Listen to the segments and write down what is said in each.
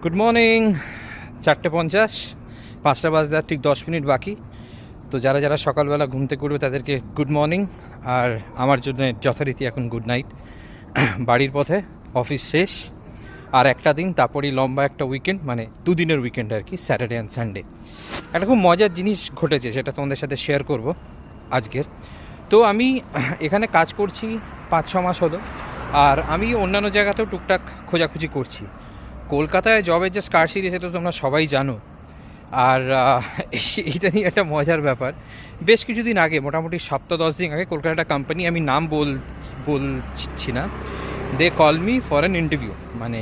Good morning. 4:50, 5টা বাজতে আর ঠিক 10 মিনিট বাকি। তো যারা যারা সকালবেলা ঘুম থেকে উঠবে তাদেরকে গুড মর্নিং, আর আমার জন্য যথারীতি এখন গুড নাইট। বাড়ির পথে, অফিস শেষ, আর একটা দিন, তারপরেই লম্বা একটা উইকেন্ড, মানে দুদিনের উইকেন্ড আর কি, স্যাটারডে অ্যান্ড সানডে। একটা খুব মজার জিনিস ঘটেছে, সেটা তোমাদের সাথে শেয়ার করব আজকের। তো আমি এখানে কাজ করছি 5-6 মাস হলো, আর আমি অন্যান্য জায়গাতেও টুকটাক খোঁজাখুঁজি করছি। কলকাতায় জবের যে স্কারসিটি সেটা তো তোমরা সবাই জানো। আর এইটা নিয়ে একটা মজার ব্যাপার, বেশ কিছুদিন আগে, মোটামুটি 7-10 দিন আগে, কলকাতা একটা কোম্পানি, আমি নাম বলছি না, they call me for an interview, মানে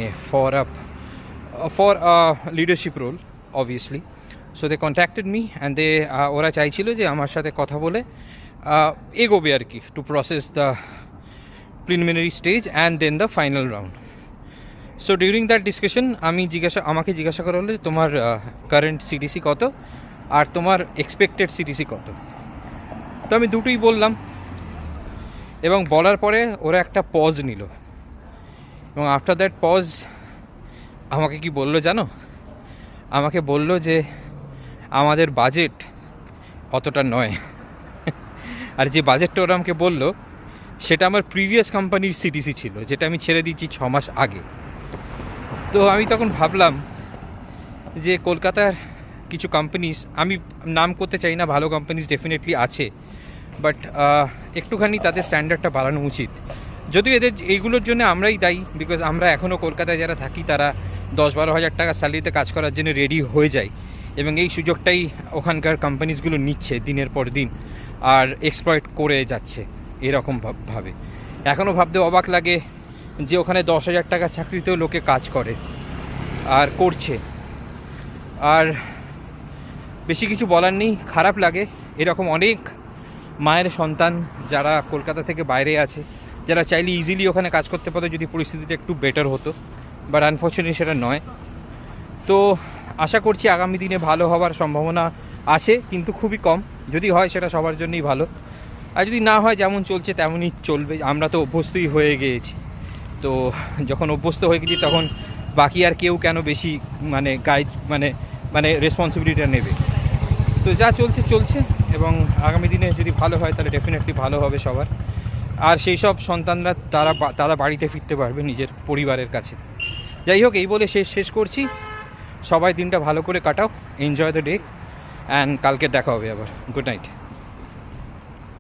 for leadership role obviously. So they contacted me and ওরা চাইছিল যে আমার সাথে কথা বলে এগোবে আর কি, to process the preliminary stage and then the final round. So during that discussion আমাকে জিজ্ঞাসা করা হলো যে তোমার কারেন্ট সিটিসি কত আর তোমার এক্সপেক্টেড সিটিসি কত। তো আমি দুটোই বললাম, এবং বলার পরে ওরা একটা পজ নিল, এবং আফটার দ্যাট পজ আমাকে কি বললো জানো? আমাকে বললো যে আমাদের বাজেট অতটা নয়। আর যে বাজেটটা ওরা আমাকে বললো সেটা আমার প্রিভিয়াস কোম্পানির সিটিসি ছিল, যেটা আমি ছেড়ে দিয়েছি 6 মাস আগে। তো আমি তখন ভাবলাম যে কলকাতার কিছু কোম্পানিজ, আমি নাম করতে চাই না, ভালো কোম্পানিজ ডেফিনেটলি আছে, বাট একটুখানি তাদের স্ট্যান্ডার্ডটা বাড়ানো উচিত। যদিও এইগুলোর জন্য আমরাই দায়ী, বিকজ আমরা এখনও কলকাতায় যারা থাকি তারা 10-12 হাজার টাকা স্যালারিতে কাজ করার জন্য রেডি হয়ে যায়, এবং এই সুযোগটাই ওখানকার কোম্পানিজগুলো নিচ্ছে দিনের পর দিন আর এক্সপ্লয়েট করে যাচ্ছে এরকম ভাবে। এখনও ভাবতে অবাক লাগে যে ওখানে 10,000 টাকা চাকরিতেও লোকে কাজ করে আর করছে। আর বেশি কিছু বলার নেই, খারাপ লাগে। এরকম অনেক মায়ের সন্তান যারা কলকাতা থেকে বাইরে আছে, যারা চাইলে ইজিলি ওখানে কাজ করতে পারে যদি পরিস্থিতিটা একটু বেটার হতো, বাট আনফর্চুনেটলি সেটা নয়। তো আশা করছি আগামী দিনে ভালো হওয়ার সম্ভাবনা আছে, কিন্তু খুবই কম। যদি হয় সেটা সবার জন্যই ভালো, আর যদি না হয় যেমন চলছে তেমনই চলবে। আমরা তো অভ্যস্তই হয়ে গিয়েছি, তো যখন অভ্যস্ত হয়ে গেছি তখন বাকি আর কেউ কেন বেশি মানে রেসপন্সিবিলিটিটা নেবে। তো যা চলছে, এবং আগামী দিনে যদি ভালো হয় তাহলে ডেফিনেটলি ভালো হবে সবার। আর সেই সব সন্তানরা তারা বাড়িতে ফিরতে পারবে নিজের পরিবারের কাছে। যাই হোক, এই বলে শেষ করছি। সবাই দিনটা ভালো করে কাটাও, এনজয় দ্য ডে, অ্যান্ড কালকে দেখা হবে আবার। Good night.